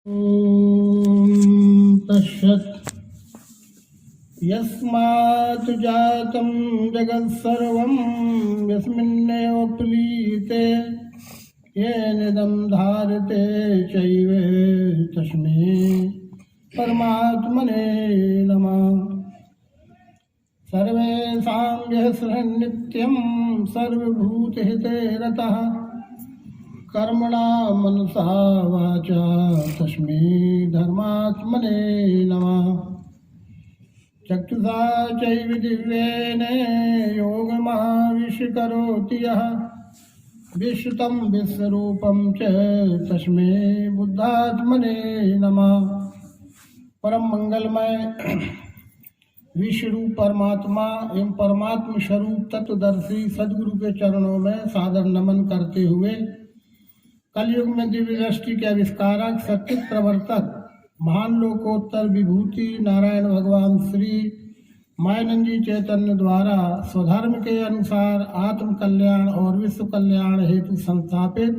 ॐ तत्सत् यस्मात् जातं जगत्सर्वं यस्मिन्नेव प्रीते येनेदं धारते चैव तस्मै परमात्मने नमः। सर्वेषां यः सः नित्यं सर्वभूतहिते रतः कर्मणा मनसा वाचा तस्मै धर्मात्मने नमः। चक्षुषा चैव दिव्येन योगमाविष्करोति यः विश्रुतं विश्वरूपं च तस्मै बुद्धात्मने नमः। परम मंगलमय विश्वरूप परमात्मा एवं परमात्म स्वरूप तत्वदर्शी सदगुरु के चरणों में सादर नमन करते हुए कलयुग में दिव्य दृष्टि के आविष्कारक सत्य प्रवर्तक महान लोकोत्तर विभूति नारायण भगवान श्री मायानंद जी चैतन्य द्वारा स्वधर्म के अनुसार आत्म कल्याण और विश्व कल्याण हेतु संस्थापित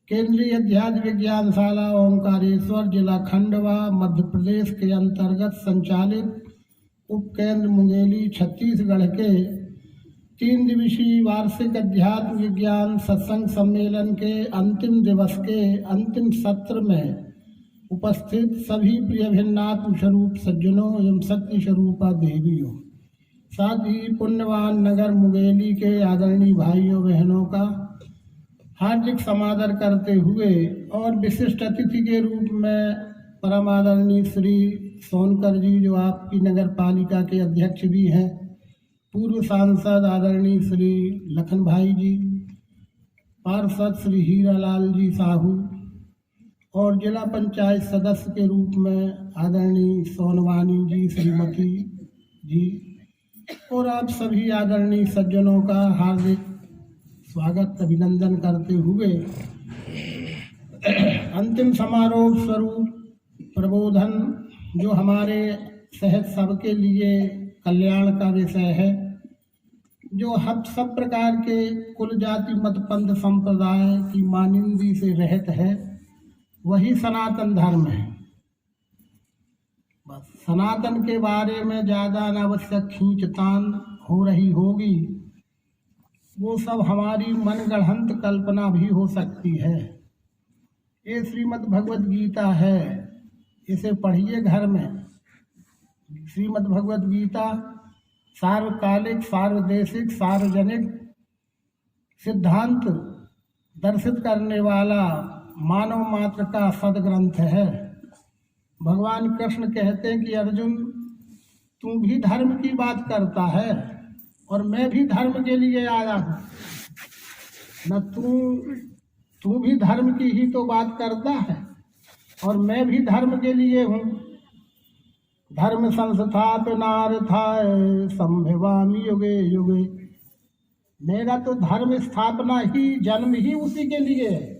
केंद्रीय अध्यात्म विज्ञानशाला ओंकारेश्वर जिला खंडवा मध्य प्रदेश के अंतर्गत संचालित उपकेंद्र मुंगेली छत्तीसगढ़ के 3 दिवसीय वार्षिक अध्यात्म विज्ञान सत्संग सम्मेलन के अंतिम दिवस के अंतिम सत्र में उपस्थित सभी प्रिय भिन्नात्म स्वरूप सज्जनों एवं शक्ति स्वरूपा देवियों, साथ ही पुण्यवान नगर मुंगेली के आदरणीय भाइयों बहनों का हार्दिक समादर करते हुए और विशिष्ट अतिथि के रूप में परम आदरणीय श्री सोनकर जी जो आपकी नगर पालिका के अध्यक्ष भी हैं, पूर्व सांसद आदरणीय श्री लखन भाई जी, पार्षद श्री हीरालाल जी साहू और जिला पंचायत सदस्य के रूप में आदरणीय सोनवानी जी श्रीमती जी और आप सभी आदरणीय सज्जनों का हार्दिक स्वागत अभिनंदन करते हुए अंतिम समारोह स्वरूप प्रबोधन जो हमारे सहज सबके लिए कल्याण का विषय है, जो हम सब प्रकार के कुल जाति मत पंथ संप्रदाय की मानिंदी से रहित है, वही सनातन धर्म है। बस सनातन के बारे में ज़्यादा अनावश्यक खींचतान हो रही होगी, वो सब हमारी मनगढ़ंत कल्पना भी हो सकती है। ये श्रीमद् भगवत गीता है, इसे पढ़िए घर में। श्रीमद् भगवत गीता सार्वकालिक सार्वदेशिक सार्वजनिक सिद्धांत दर्शित करने वाला मानव मात्र का सदग्रंथ है। भगवान कृष्ण कहते हैं कि अर्जुन, तू भी धर्म की बात करता है और मैं भी धर्म के लिए आया हूँ न। तू भी धर्म की ही तो बात करता है और मैं भी धर्म के लिए हूँ। धर्म संस्थापनार्थाय संभवामि युगे युगे। मेरा तो धर्म स्थापना ही जन्म ही उसी के लिए है।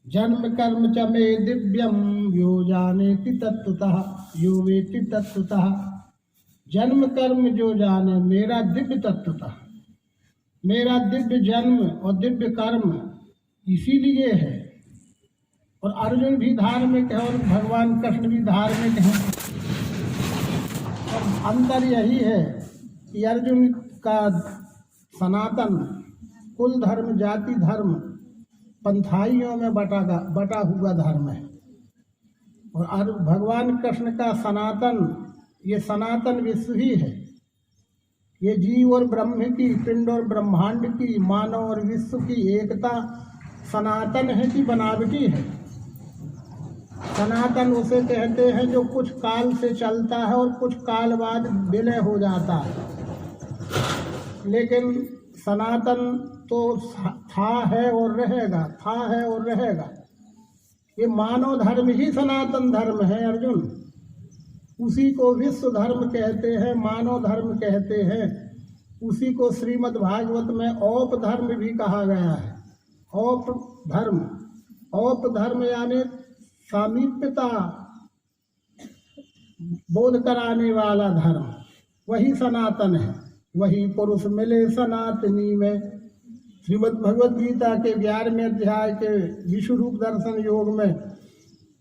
जन्म कर्म च मे दिव्यम यो जानेति तत्वतः यो वेति तत्वतः। जन्म कर्म जो जाने मेरा दिव्य तत्वतः, मेरा दिव्य जन्म और दिव्य कर्म इसीलिए है। और अर्जुन भी धार्मिक है और भगवान कृष्ण भी धार्मिक हैं। और अंतर यही है कि अर्जुन का सनातन कुल धर्म जाति धर्म पंथाइयों में बटा हुआ धर्म है और भगवान कृष्ण का सनातन, ये सनातन विश्व ही है। ये जीव और ब्रह्म की, पिंड और ब्रह्मांड की, मानव और विश्व की एकता सनातन है कि बनावटी है। सनातन उसे कहते हैं जो कुछ काल से चलता है और कुछ काल बाद विलय हो जाता है। लेकिन सनातन तो था है और रहेगा, था है और रहेगा। ये मानव धर्म ही सनातन धर्म है अर्जुन। उसी को विश्व धर्म कहते हैं, मानव धर्म कहते हैं। उसी को श्रीमद् भागवत में औप धर्म भी कहा गया है। औप धर्म यानी सामीप्यता बोध कराने वाला धर्म, वही सनातन है। वही पुरुष मिले सनातनी में। श्रीमद् भगवत गीता के 11वें अध्याय के विश्व रूप दर्शन योग में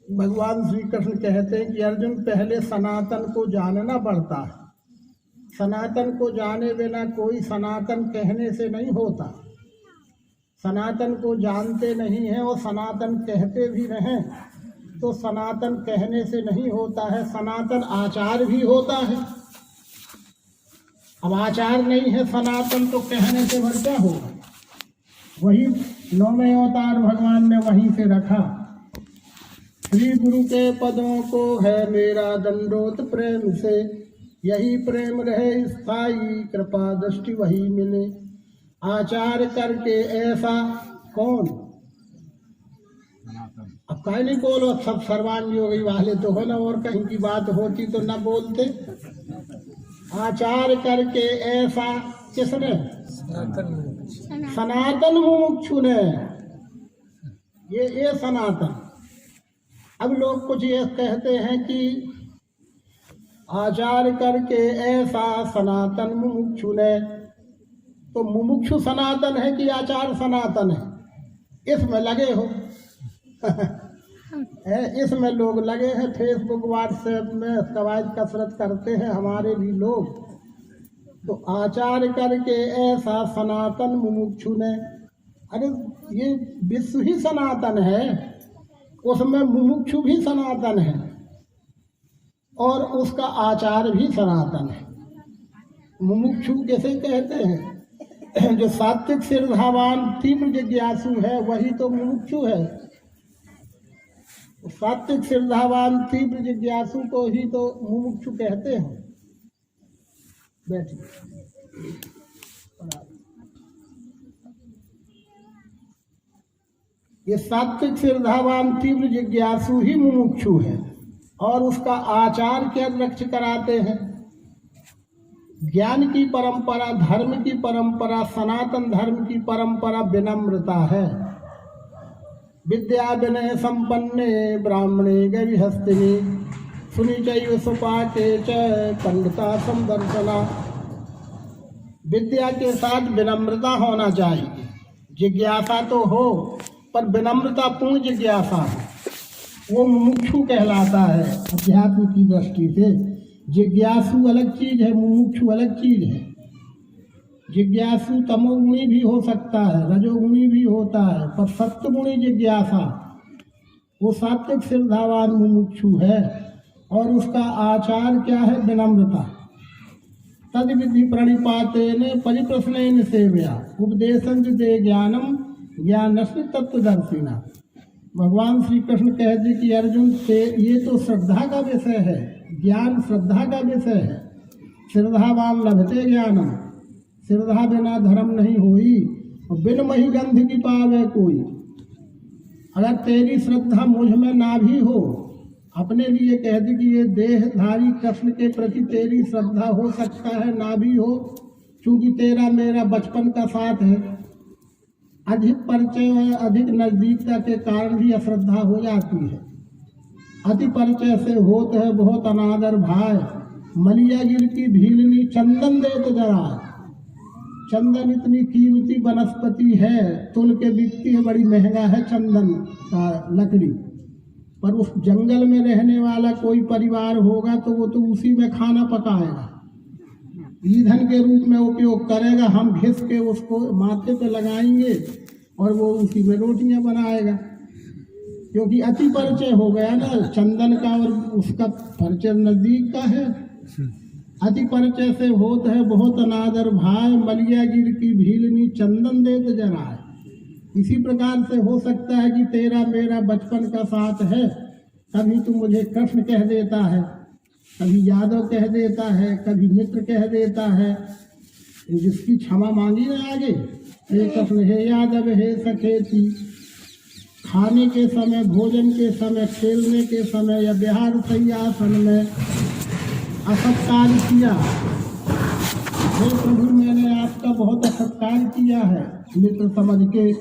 भगवान श्री कृष्ण कहते हैं कि अर्जुन, पहले सनातन को जानना पड़ता है। सनातन को जाने बिना कोई सनातन कहने से नहीं होता। सनातन को जानते नहीं हैं और सनातन कहते भी रहें तो सनातन कहने से नहीं होता है, सनातन आचार भी होता है। अब आचार नहीं है सनातन तो कहने से भर क्या होगा। वही 9वें अवतार भगवान ने वहीं से रखा। श्री गुरु के पदों को है मेरा दंडोत प्रेम से, यही प्रेम रहे स्थायी, कृपा दृष्टि वही मिले। आचार करके ऐसा कौन, अब कहीं नहीं बोलो, सब सर्वांग योगी वाले तो हो ना, और कहीं की बात होती तो न बोलते। आचार करके ऐसा किसने, सनातन मुमुक्षु ने, ये सनातन। अब लोग कुछ ये कहते हैं कि आचार करके ऐसा सनातन मुमुक्षु ने, तो मुमुक्षु सनातन है कि आचार सनातन है, इसमें लगे हो। इसमें लोग लगे हैं, फेसबुक व्हाट्सएप में कवायद कसरत करते हैं हमारे भी लोग। तो आचार करके ऐसा सनातन मुमुक्षु ने, अरे ये विश्व ही सनातन है, उसमें मुमुक्षु भी सनातन है और उसका आचार भी सनातन है। मुमुक्षु कैसे कहते हैं, जो सात्विक श्रद्धावान तीव्र जिज्ञासु है वही तो मुमुक्षु है। सात्विक श्रद्धावान तीव्र जिज्ञासु को ही तो मुमुक्षु कहते हैं। बैठिए। ये सात्विक श्रद्धावान तीव्र जिज्ञासु ही मुमुक्षु है और उसका आचार क्या लक्ष्य कराते हैं। ज्ञान की परंपरा, धर्म की परंपरा, सनातन धर्म की परंपरा विनम्रता है। विद्या विनय संपन्ने ब्राह्मणे गविहस्तिनी, सुनि चैव सुपाके च पंडिता समदर्शना। विद्या के साथ विनम्रता होना चाहिए। जिज्ञासा तो हो पर विनम्रता पूर्ण जिज्ञासा हो, वो मुमुक्षु कहलाता है। अध्यात्म की दृष्टि से जिज्ञासु अलग चीज है, मुमुक्षु अलग चीज है। जिज्ञासु तमोगुणी भी हो सकता है, रजोगुणी भी होता है, पर सत्वगुणी जिज्ञासा वो सात्विक श्रद्धावान मुमुक्षु है और उसका आचार क्या है, विनम्रता। तद विधि प्रणिपातेन परिप्रश्नेन सेवया उपदेशं दे ज्ञानम ज्ञानस्य तत्वदर्शिना। भगवान श्री कृष्ण कहते कि अर्जुन से ये तो श्रद्धा का विषय है, ज्ञान श्रद्धा का विषय है। श्रद्धावान लभते ज्ञानम, श्रद्धा बिना धर्म नहीं होई, और बिन मही गंध की पावे कोई। अगर तेरी श्रद्धा मुझ में ना भी हो, अपने लिए कहती कि ये देहधारी कृष्ण के प्रति तेरी श्रद्धा हो सकता है ना भी हो, क्योंकि तेरा मेरा बचपन का साथ है। अधिक परिचय अधिक नजदीकता के कारण भी अश्रद्धा हो जाती है। अति परिचय से होत है बहुत अनादर भाई, मलिया गिर की भीलनी चंदन दे तो जरा। चंदन इतनी कीमती वनस्पति है, तुल के बिकती है, बड़ी महंगा है चंदन का लकड़ी। पर उस जंगल में रहने वाला कोई परिवार होगा तो वो तो उसी में खाना पकाएगा, ईंधन के रूप में उपयोग करेगा। हम घिस के उसको माथे पे लगाएंगे और वो उसी में रोटियां बनाएगा, क्योंकि अति परिचय हो गया ना चंदन का, और उसका परिचय नजदीक का है। अति परिचय से होत है बहुत अनादर भाई, मलिया गिर की भीलनी चंदन दे तो जरा है। इसी प्रकार से हो सकता है कि तेरा मेरा बचपन का साथ है, कभी तू मुझे कृष्ण कह देता है, कभी यादव कह देता है, कभी मित्र कह देता है। जिसकी क्षमा मांगी ना आगे, हे कृष्ण हे यादव हे सखेती। खाने के समय, भोजन के समय, खेलने के समय या बिहार सैयासन में असत्कार किया, हे प्रभु मैंने आपका बहुत असत्कार किया है मित्र समझ के।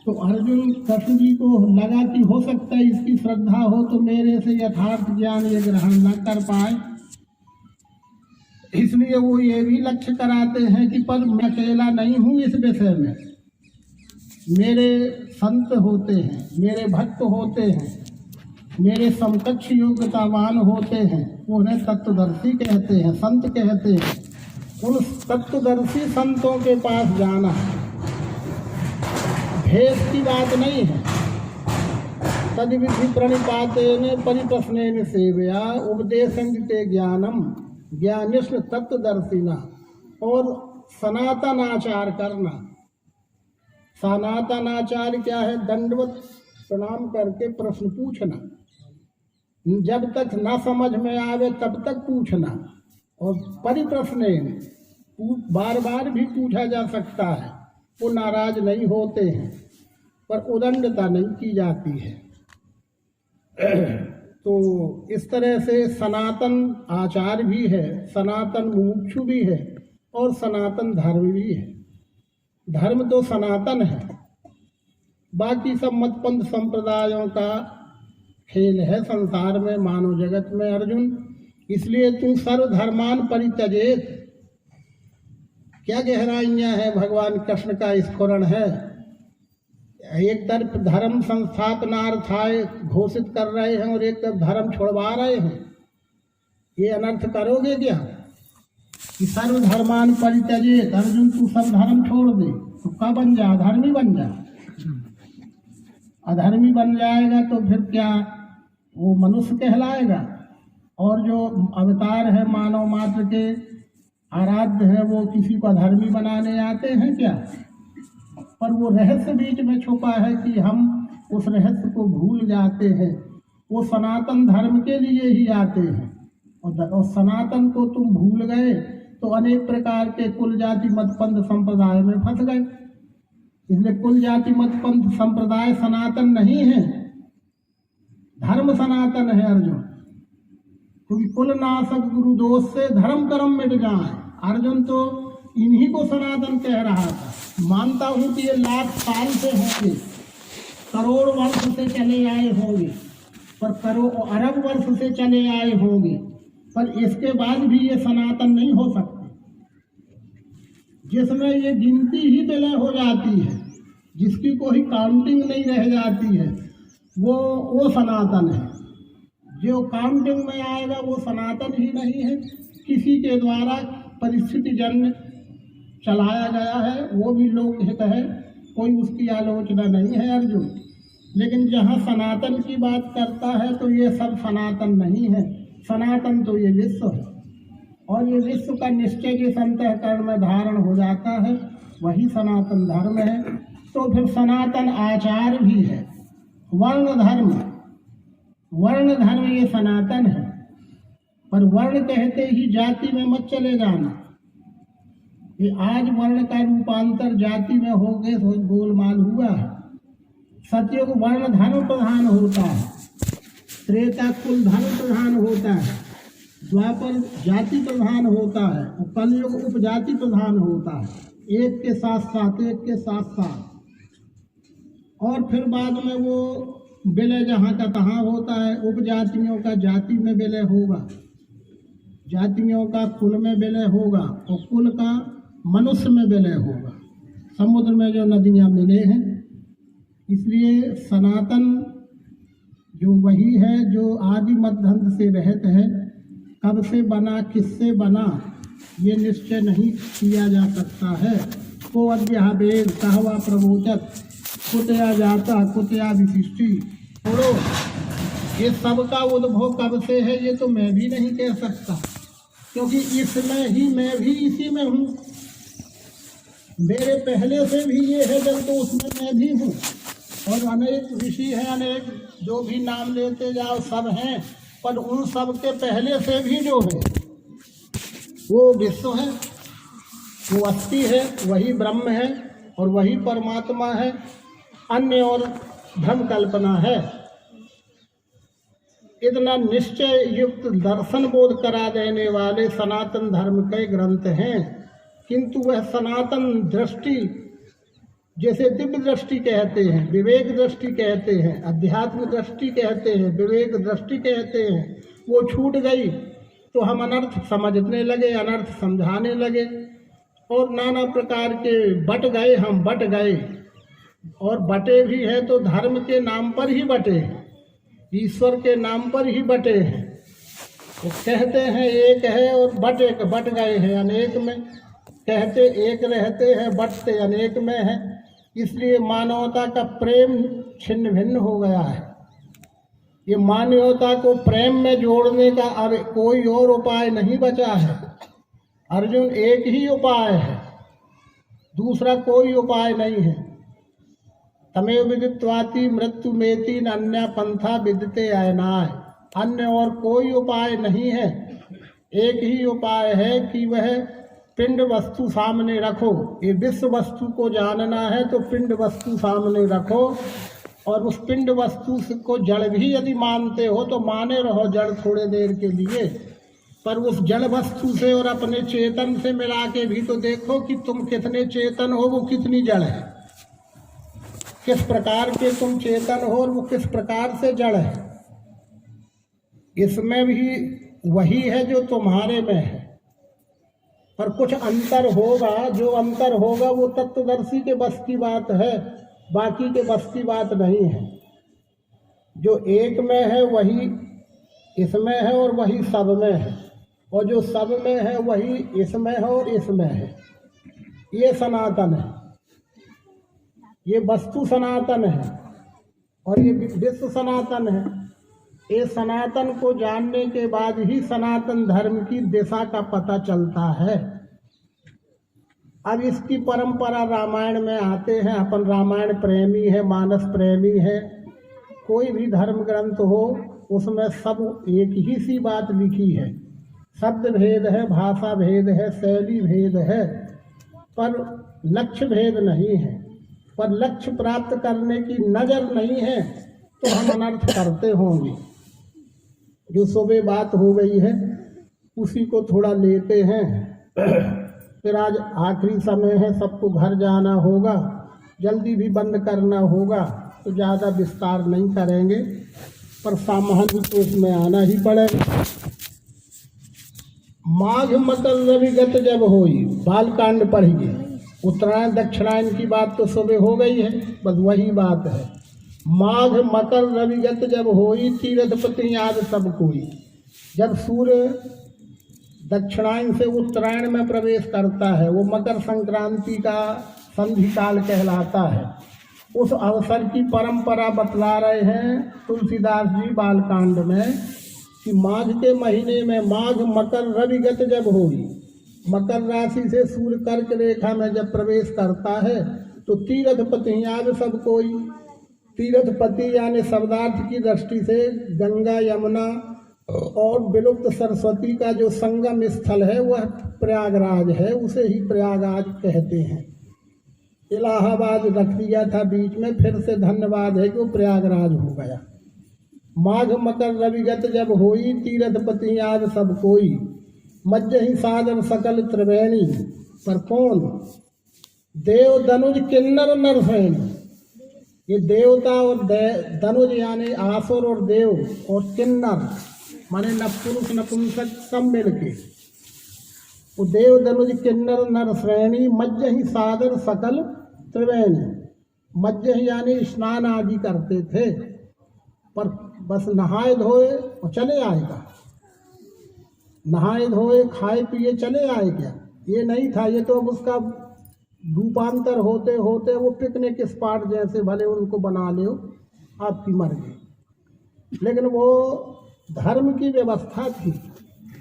तो अर्जुन कृष्ण जी को लगा कि हो सकता है इसकी श्रद्धा हो तो मेरे से यथार्थ ज्ञान ये ग्रहण न कर पाए, इसलिए वो ये भी लक्ष्य कराते हैं कि पर मैं अकेला नहीं हूँ इस विषय में। मेरे संत होते हैं, मेरे भक्त होते हैं, मेरे समकक्ष योग्यतावान होते हैं उन्हें तत्वदर्शी कहते हैं, संत कहते हैं। उन तत्वदर्शी संतों के पास जाना भेद की बात नहीं है। तद्विधि प्रणिपातेन परिप्रश्नेन सेवया उपदेशन्ते ज्ञानम ज्ञानिष्ठ तत्वदर्शिना। और सनातन आचार करना। सनातन आचार क्या है? दंडवत प्रणाम करके प्रश्न पूछना, जब तक न समझ में आवे तब तक पूछना। और परिप्रश्न बार बार भी पूछा जा सकता है, वो नाराज नहीं होते हैं, पर उदंडता नहीं की जाती है। तो इस तरह से सनातन आचार भी है, सनातन मुमुक्षु भी है और सनातन धर्म भी है। धर्म तो सनातन है, बाकी सब मतपंथ संप्रदायों का खेल है संसार में, मानव जगत में अर्जुन। इसलिए तू सर्वधर्मान परित्यजेत। क्या गहराइयाँ है भगवान कृष्ण का स्फुरण है। एक तरफ धर्म संस्थापनार्थाय घोषित कर रहे हैं और एक तरफ धर्म छोड़वा रहे हैं। ये अनर्थ करोगे क्या कि सर्वधर्मान परित्यजेत? अर्जुन तू सब धर्म छोड़ दे तो क्या बन जा? अधर्मी बन जा। अधर्मी बन जाएगा तो फिर क्या वो मनुष्य कहलाएगा? और जो अवतार है मानव मात्र के आराध्य है, वो किसी को अधर्मी बनाने आते हैं क्या? पर वो रहस्य बीच में छुपा है कि हम उस रहस्य को भूल जाते हैं। वो सनातन धर्म के लिए ही आते हैं, और सनातन को तुम भूल गए तो अनेक प्रकार के कुल जाति मतपंथ संप्रदाय में फंस गए। इसलिए कुल जाति मतपंथ संप्रदाय सनातन नहीं है, धर्म सनातन है अर्जुन। क्योंकि कुल नाशक गुरु दोष से धर्म कर्म मिट जाए। अर्जुन तो इन्हीं को सनातन कह रहा था। मानता हूं कि ये लाख साल से होंगे, करोड़ वर्ष से चले आए होंगे, पर करोड़ अरब वर्ष से चले आए होंगे, पर इसके बाद भी ये सनातन नहीं हो सकते। जिसमें ये गिनती ही विलय हो जाती है, जिसकी कोई काउंटिंग नहीं रह जाती है, वो सनातन है। जो काउंटिंग में आएगा वो सनातन ही नहीं है, किसी के द्वारा परिस्थिति जन्य चलाया गया है, वो भी लोकहित है, कोई उसकी आलोचना नहीं है अर्जुन। लेकिन जहाँ सनातन की बात करता है तो ये सब सनातन नहीं है। सनातन तो ये विश्व है, और ये विश्व का निश्चय जिस अंतःकरण में धारण हो जाता है वही सनातन धर्म है। तो फिर सनातन आचार भी है। वर्ण धर्म ये सनातन है, पर वर्ण कहते ही जाति में मत चले जाना। ये आज वर्ण का रूपांतर जाति में हो गए तो गोलमाल हुआ है। सतयुग वर्ण धर्म प्रधान होता है, त्रेता कुल धर्म प्रधान होता है, द्वापर जाति प्रधान होता है, और कलयुग उपजाति प्रधान होता है, एक के साथ साथ। और फिर बाद में वो विलय जहाँ का तहाँ होता है। उपजातियों का जाति में विलय होगा, जातियों का कुल में विलय होगा, और कुल का मनुष्य में विलय होगा। समुद्र में जो नदियाँ मिले हैं, इसलिए सनातन जो वही है जो आदि मध्यांत से रहित है। कब से बना, किससे बना, ये निश्चय नहीं किया जा सकता है। को अद्यावेद कहवा प्रवोचत कुतया जाता कुतया विशिष्टि। छोड़ो, ये सबका उद्भव कब से है ये तो मैं भी नहीं कह सकता, क्योंकि इसमें ही मैं भी इसी में हूँ। मेरे पहले से भी ये है जब, तो उसमें मैं भी हूँ। और अनेक ऋषि हैं, अनेक जो भी नाम लेते जाओ सब हैं, पर उन सब के पहले से भी जो है वो विश्व है, वो अस्थि है, वही ब्रह्म है और वही परमात्मा है। अन्य और भ्रम कल्पना है। इतना निश्चय युक्त दर्शन बोध करा देने वाले सनातन धर्म के ग्रंथ हैं, किंतु वह सनातन दृष्टि, जैसे दिव्य दृष्टि कहते हैं, विवेक दृष्टि कहते हैं, अध्यात्म दृष्टि कहते हैं, विवेक दृष्टि कहते हैं, वो छूट गई तो हम अनर्थ समझने लगे, अनर्थ समझाने लगे, और नाना प्रकार के बट गए, हम बट गए। और बटे भी है तो धर्म के नाम पर ही बटे हैं। ईश्वर के नाम पर ही बटे हैं। वो कहते हैं एक है और बट गए हैं अनेक में, कहते एक रहते हैं बटते अनेक में है। इसलिए मानवता का प्रेम छिन्न भिन्न हो गया है। ये मानवता को प्रेम में जोड़ने का अब कोई और उपाय नहीं बचा है। अर्जुन, एक ही उपाय है, दूसरा कोई उपाय नहीं है। तमेव विदित्वाति मृत्यु मेति अन्य पंथा विदते अयनाय। अन्य और कोई उपाय नहीं है। एक ही उपाय है कि वह पिंड वस्तु सामने रखो। ये विश्व वस्तु को जानना है तो पिंड वस्तु सामने रखो, और उस पिंड वस्तु को जड़ भी यदि मानते हो तो माने रहो जड़ थोड़े देर के लिए, पर उस जड़ वस्तु से और अपने चेतन से मिला के भी तो देखो कि तुम कितने चेतन हो, वो कितनी जड़ है। किस प्रकार के तुम चेतन हो और वो किस प्रकार से जड़ है। इसमें भी वही है जो तुम्हारे में है, पर कुछ अंतर होगा। जो अंतर होगा वो तत्वदर्शी के बस की बात है, बाकी के बस की बात नहीं है। जो एक में है वही इसमें है और वही सब में है, और जो सब में है वही इसमें है और इसमें है। ये सनातन है, ये वस्तु सनातन है और ये विश्व सनातन है। ये सनातन को जानने के बाद ही सनातन धर्म की दिशा का पता चलता है। अब इसकी परंपरा रामायण में आते हैं। अपन रामायण प्रेमी है, मानस प्रेमी है। कोई भी धर्म ग्रंथ हो उसमें सब एक ही सी बात लिखी है। शब्द भेद है, भाषा भेद है, शैली भेद है, पर लक्ष्य भेद नहीं है। पर लक्ष्य प्राप्त करने की नजर नहीं है तो हम अनर्थ करते होंगे। जो सुबह बात हो गई है उसी को थोड़ा लेते हैं। फिर आज आखिरी समय है, सबको घर जाना होगा, जल्दी भी बंद करना होगा, तो ज़्यादा विस्तार नहीं करेंगे, पर सामान्य तो उसमें आना ही पड़ेगा। माघ मकर रविगत जब होई, बालकांड पढ़िए। उत्तरायण दक्षिणायन की बात तो सुबह हो गई है, बस वही बात है। माघ मकर रविगत जब होई, तीर्थपति याद सब कोई। जब सूर्य दक्षिणायन से उत्तरायण में प्रवेश करता है, वो मकर संक्रांति का संधि काल कहलाता है। उस अवसर की परंपरा बतला रहे हैं तुलसीदास जी बालकांड में कि माघ के महीने में माघ मकर रविगत जब होई, मकर राशि से सूर्य कर्क रेखा में जब प्रवेश करता है तो तीर्थपति याद सब कोई। तीर्थपति यानी शब्दार्थ की दृष्टि से गंगा, यमुना और विलुप्त सरस्वती का जो संगम स्थल है वह प्रयागराज है, उसे ही प्रयागराज कहते हैं। इलाहाबाद रख दिया था बीच में, फिर से धन्यवाद है कि वो प्रयागराज हो गया। माघ मकर रविगत जब होई, तीर्थपति याद सब कोई। मज्जहि सादर सकल त्रिवेणी। पर कौन? देव दनुज किन्नर नरसैनी। ये देवता और दनुज यानी आसुर और देव और किन्नर माने नपुरुष नपुंसक सब मिलके, वो देव दनुज किन्नर नर श्रेणी। मज्जहि सादर सकल त्रिवेणी। मज्जहि यानी स्नान आदि करते थे, पर बस नहाए धोए और चले आएगा, नहाए धोए खाए पिए चले आए क्या? ये नहीं था। ये तो अब उसका रूपांतर होते होते वो पिकनिक स्पॉट जैसे भले उनको बना ले आपकी मर्जी, लेकिन वो धर्म की व्यवस्था थी।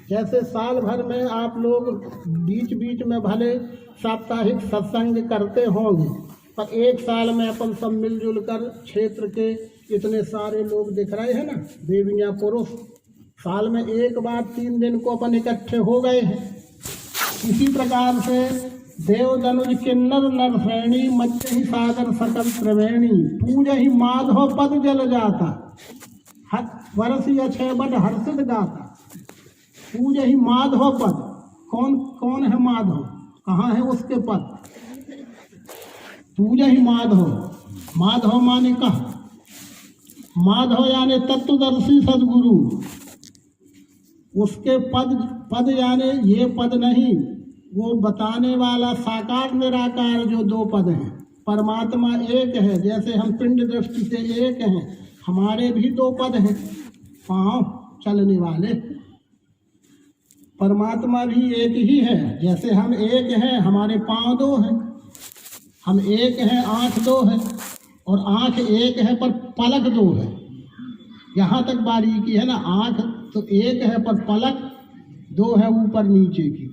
जैसे साल भर में आप लोग बीच बीच में भले साप्ताहिक सत्संग करते होंगे, पर एक साल में अपन सब मिलजुल कर क्षेत्र के इतने सारे लोग दिख रहे हैं ना, देवियाँ पुरुष, साल में एक बार 3 दिन को अपन इकट्ठे हो गए हैं। इसी प्रकार से देव दनुज किन्नर नर श्रेणी। मज्जहि सादर सकल त्रिवेणी। पूजहि माधव पद जल जाता। वर्षि अक्षय बड हर्षित गाता। पूजहि माधव पद। कौन है माधव? कहाँ है उसके पद? पूजहि माधव। माधव माने कहाँ? माधव यानी तत्वदर्शी सदगुरु। उसके पद यानी ये पद नहीं, वो बताने वाला साकार निराकार जो 2 पद हैं। परमात्मा एक है, जैसे हम पिंड दृष्टि से एक हैं, हमारे भी दो पद हैं, पांव चलने वाले। परमात्मा भी एक ही है। जैसे हम एक हैं, हमारे पांव दो हैं। हम एक हैं, आंख दो है, और आंख एक है पर पलक दो है। यहाँ तक बारीकी है ना। आंख तो एक है पर पलक दो है, ऊपर नीचे की।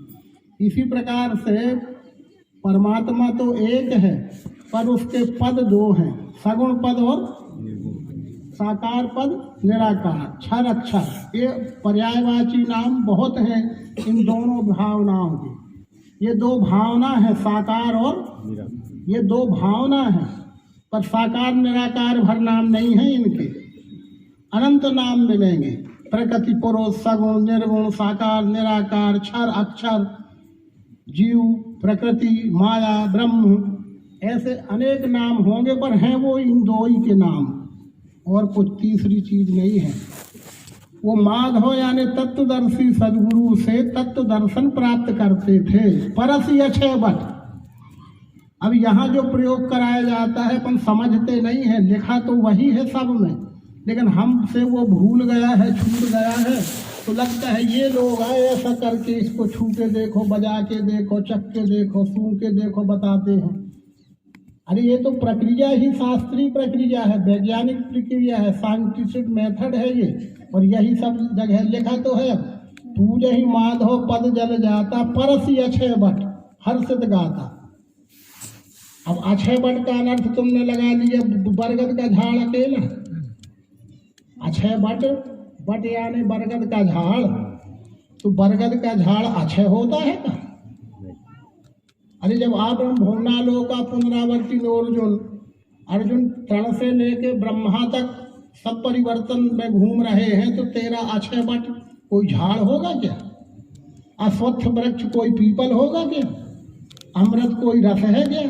इसी प्रकार से परमात्मा तो एक है पर उसके पद दो हैं, सगुण पद और साकार पद, निराकार, क्षर अक्षर। ये पर्यायवाची नाम बहुत हैं इन दोनों भावनाओं के। ये दो भावना है, साकार और ये दो भावना है, पर साकार निराकार भर नाम नहीं है इनके। अनंत नाम मिलेंगे, प्रकृति, पुरुष, सगुण, निर्गुण, साकार, निराकार, क्षर अक्षर, जीव, प्रकृति, माया, ब्रह्म, ऐसे अनेक नाम होंगे, पर हैं वो इन दो ही के नाम, और कुछ तीसरी चीज नहीं है। वो माधव यानी तत्वदर्शी सदगुरु से तत्व दर्शन प्राप्त करते थे। परसी अक्षय बट। अब यहाँ जो प्रयोग कराया जाता है अपन समझते नहीं है। लिखा तो वही है सब में, लेकिन हमसे वो भूल गया है, छूट गया है, तो लगता है ये लोग आए ऐसा करके इसको छू के देखो, बजा के देखो, चख के देखो, सूंघ के देखो, बताते हैं। अरे ये तो प्रक्रिया ही शास्त्रीय प्रक्रिया है, वैज्ञानिक प्रक्रिया है, साइंटिफिक मेथड है ये, और यही सब जगह लिखा तो है। पूज ही माधव पद जल जाता, परसी अक्षय बट हर्षित गाता। अब अक्षय बट का अनर्थ तुमने लगा लिया बरगद का झाड़ अकेला। अक्षय बट, बट यानी बरगद का झाड़, तो बरगद का झाड़ अक्षय होता है क्या? अरे जब आप भोगनालों का पुनरावर्ती अर्जुन तृण से लेके ब्रह्मा तक सब परिवर्तन में घूम रहे हैं, तो तेरा अक्षय बट कोई झाड़ होगा क्या? अश्वत्थ वृक्ष कोई पीपल होगा क्या? अमृत कोई रस है क्या?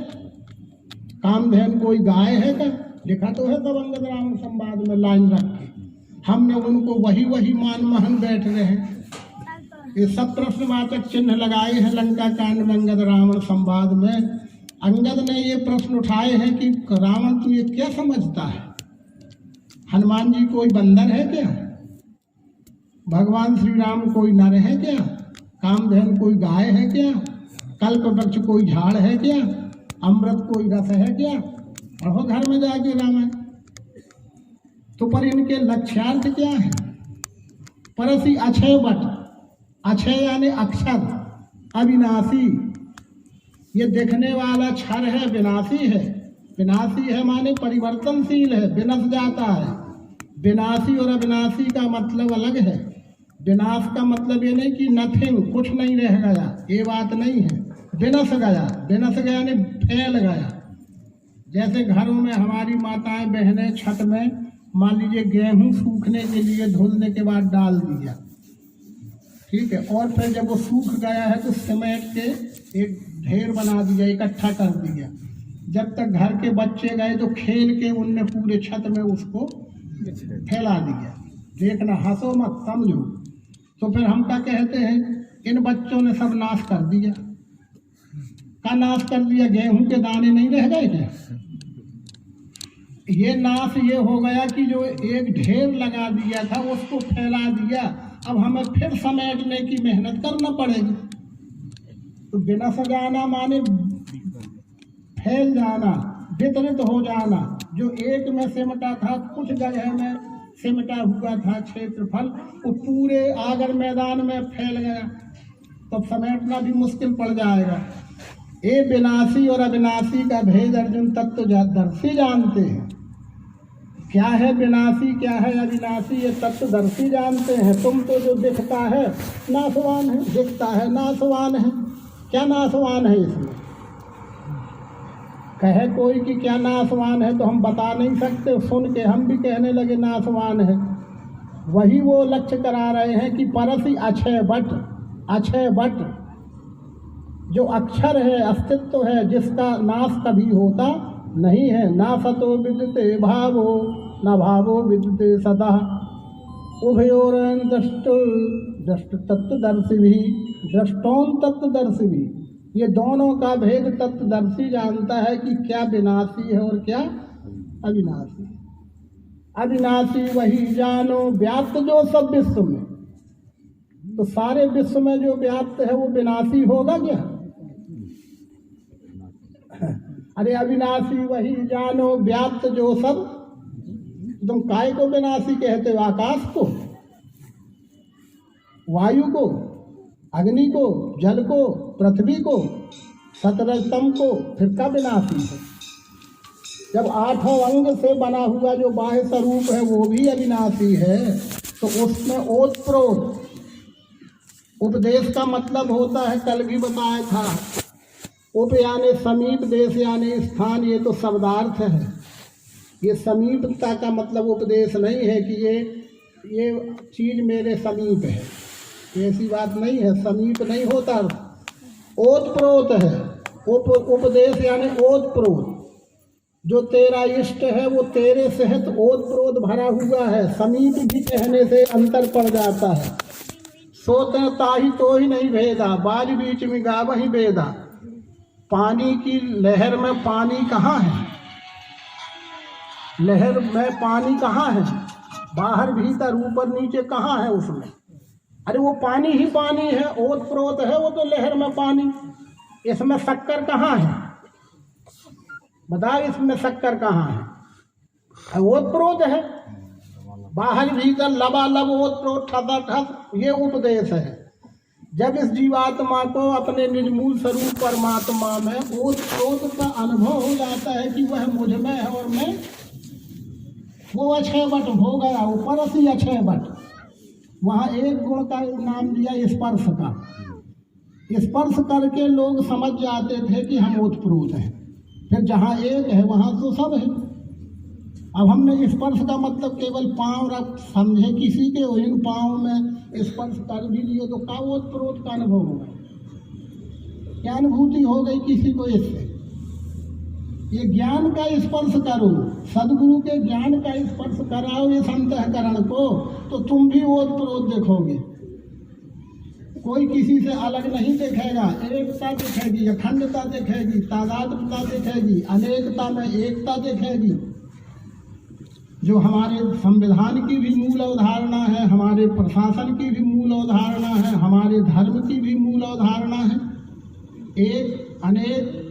कामधेन कोई गाय है क्या? लिखा तो है तब अंगद रावण संवाद में लाइन रख के। हमने उनको वही मान महन बैठ रहे हैं। ये सब प्रश्नवाचक चिन्ह लगाए हैं लंका कांड में, अंगद रावण संवाद में। अंगद ने ये प्रश्न उठाए हैं कि रावण तू ये क्या समझता है? हनुमान जी कोई बंदर है क्या? भगवान श्री राम कोई नर है क्या? कामधेन कोई गाय है क्या? कल्प वृक्ष कोई झाड़ है क्या? अमृत कोई रस है क्या? पढ़ो घर में जाके रामायण। तो पर इनके लक्ष्यार्थ क्या है? परसी अक्षय बट। अक्षय यानी अक्षर, अविनाशी। ये देखने वाला क्षर है, विनाशी है। विनाशी है माने परिवर्तनशील है, विनश जाता है। विनाशी और अविनाशी का मतलब अलग है। विनाश का मतलब ये नहीं कि नथिंग, कुछ नहीं रह गया, ये बात नहीं है। विनश गया, विनश गया यानी फैल गया। जैसे घरों में हमारी माताएं बहनें छत में मान लीजिए गेहूं सूखने के लिए धुलने के बाद डाल दिया, ठीक है, और फिर जब वो सूख गया है तो सीमेंट के एक ढेर बना दिया, इकट्ठा कर दिया। जब तक घर के बच्चे गए तो खेल के उनने पूरे छत में उसको फैला दिया। देखना, हंसो मत, समझो। तो फिर हम क्या कहते हैं, इन बच्चों ने सब नाश कर दिया। का नाश कर दिया? गेहूं के दाने नहीं रह गए क्या? ये नाश ये हो गया कि जो एक ढेर लगा दिया था उसको फैला दिया। अब हमें फिर समेटने की मेहनत करना पड़ेगी। तो विनश जाना माने फैल जाना, वितरित हो जाना। जो एक में सिमटा था, कुछ जगह में सिमटा हुआ था क्षेत्रफल, वो पूरे आगर मैदान में फैल गया, तब समेटना भी मुश्किल पड़ जाएगा। ये विनाशी और अविनाशी का भेद अर्जुन तत्वदर्शी जानते हैं। क्या है विनाशी, क्या है अविनाशी, ये तत्वदर्शी जानते हैं। तुम तो जो दिखता है नाशवान है, दिखता है नाशवान है। क्या नाशवान है इसमें? कहे कोई कि क्या नाशवान है तो हम बता नहीं सकते, सुन के हम भी कहने लगे नाशवान है। वही वो लक्ष्य करा रहे हैं कि परसी अक्षय बट। अक्षय बट जो अक्षर है, अस्तित्व है, जिसका नाश कभी होता नहीं है। ना सतो विद्यते भावो न भावो विद्यते सदा उभयोर दृष्ट तत्वदर्शी भी दृष्टोन तत्वदर्शी भी। ये दोनों का भेद तत्वदर्शी जानता है कि क्या विनाशी है और क्या अविनाशी। अविनाशी वही जानो व्याप्त जो सब विश्व में। तो सारे विश्व में जो व्याप्त है वो विनाशी होगा क्या? अरे अविनाशी वही जानो व्याप्त जो सब, तुम काय को विनाशी कहते हो? आकाश को, वायु को, अग्नि को, जल को, पृथ्वी को, सतरजतम को, फिर का विनाशी है? जब 8 अंग से बना हुआ जो बाह्य स्वरूप है वो भी अविनाशी है, तो उसमें ओतप्रोत उपदेश का मतलब होता है, कल भी बताया था, उप यानी समीप, देश यानी स्थान, ये तो शब्दार्थ है। ये समीपता का मतलब उपदेश नहीं है कि ये चीज मेरे समीप है, ऐसी बात नहीं है, समीप नहीं होता, ओतप्रोत है। उपदेश यानी ओतप्रोत, जो तेरा इष्ट है वो तेरे सहित ओतप्रोत भरा हुआ है। समीप भी कहने से अंतर पड़ जाता है। सोते ताही तो ही नहीं भेदा, बाज बीच में गावही बेदा। पानी की लहर में पानी कहाँ है? लहर में पानी कहाँ है? बाहर भीतर ऊपर नीचे कहाँ है उसमें? अरे वो पानी ही पानी है, ओतप्रोत है वो तो लहर में पानी। इसमें शक्कर कहाँ है? बताओ, इसमें शक्कर कहाँ है? ओतप्रोत है, बाहर भीतर लबालब ओतप्रोत ठस, ये उपदेश है। जब इस जीवात्मा को अपने निर्मूल स्वरूप परमात्मा में ओतप्रोत का अनुभव हो जाता है कि वह मुझ में है और मैं, वो अक्षय वट हो गया, ऊपर से अक्षय वट। वहाँ एक गुण का नाम दिया स्पर्श का। स्पर्श करके लोग समझ जाते थे कि हम ओतप्रोत हैं। फिर जहाँ एक है वहाँ तो सब है। अब हमने स्पर्श का मतलब केवल पांव रख समझे किसी के, इन पांव में स्पर्श कर भी लिए तो का ओतप्रोत का अनुभव होगा? क्या अनुभूति हो गई किसी को इससे? ये ज्ञान का स्पर्श करो, सदगुरु के ज्ञान का स्पर्श कराओ इस अंतःकरण को, तो तुम भी ओतप्रोत देखोगे। कोई किसी से अलग नहीं दिखेगा, एकता दिखेगी, अखंडता दिखेगी, तादात्म्यता दिखेगी, अनेकता में एकता दिखेगी। जो हमारे संविधान की भी मूल अवधारणा है, हमारे प्रशासन की भी मूल अवधारणा है, हमारे धर्म की भी मूल अवधारणा है। एक अनेक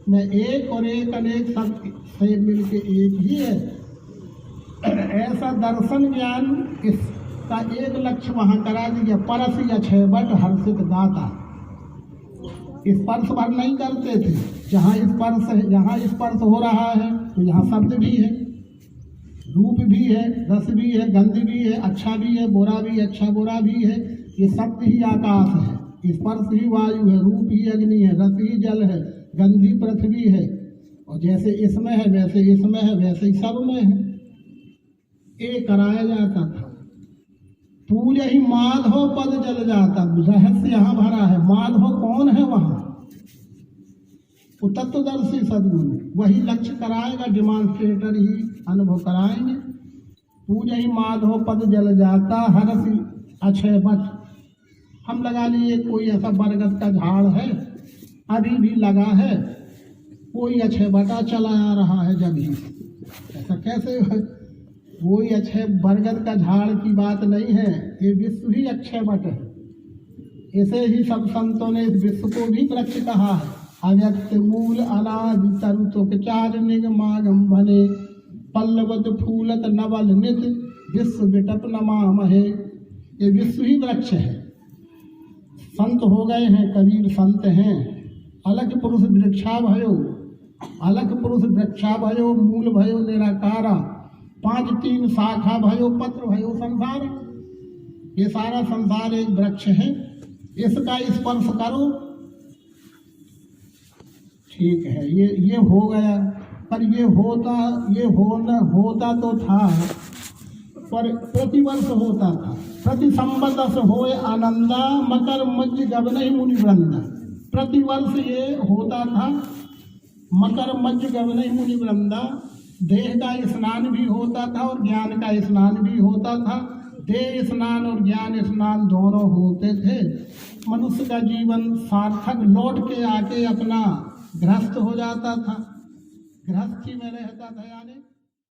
में एक और एक अनेक सब से मिलके एक ही है। ऐसा दर्शन ज्ञान इसका एक लक्ष्य वहाँ करा दिया, परस अक्षय वट हर्षित दाता। स्पर्श भर नहीं करते थे, जहाँ स्पर्श है, जहाँ स्पर्श हो रहा है तो यहाँ शब्द भी है, रूप भी है, रस भी है, गंध भी है, अच्छा भी है, बुरा भी, अच्छा बुरा भी है। ये शब्द ही आकाश है, स्पर्श ही वायु है, रूप ही अग्नि है, रस ही जल है, गंध ही पृथ्वी है। और जैसे इसमें है वैसे इसमें है, वैसे ही सब में है। ये कराया जाता था। पूजा ही माधव पद जल जाता, रहस्य यहाँ भरा है। माधव कौन है वहाँ? वो तत्वदर्शी सदगुरु, वही लक्ष्य कराएगा, डिमांस्ट्रेटर ही अनुभव कराएंगे। पूजा ही माधव पद जल जाता, हरसी अक्षय वट। हम लगा लिए कोई ऐसा बरगद का झाड़ है, अभी भी लगा है, कोई अक्षय वटा चला आ रहा है, जब ही ऐसा कैसे? कोई अक्षय बरगद का झाड़ की बात नहीं है, ये विश्व ही अक्षय वट है। ऐसे ही सब संतों ने इस विश्व को भी वृक्ष कहा है। अव्यक्त मूल अनादि तरुतोपचार निगमागम बने, पल्लवत फूलत नवल नित विश्व बिटप नमामहे। ये विश्व ही वृक्ष है। संत हो गए हैं, कबीर संत हैं। अलग पुरुष वृक्षा भयो, अलग पुरुष वृक्षा भयो, मूल भयो निराकारा, 5 3 शाखा भयो, पत्र भयो संसार। ये सारा संसार एक वृक्ष है, इसका स्पर्श करो, ठीक है। ये हो गया, पर ये होता तो था, पर प्रतिवर्ष होता था। प्रति संबत होए आनंदा, मकर मध्य गबनहि मुनि वृंदा। प्रतिवर्ष ये होता था, मकर मध्य गबनहि मुनि वृंदा। देह का स्नान भी होता था और ज्ञान का स्नान भी होता था। देह स्नान और ज्ञान स्नान दोनों होते थे। मनुष्य का जीवन सार्थक लौट के आके अपना गृहस्थ हो जाता था, गृहस्थी में रहता था, यानी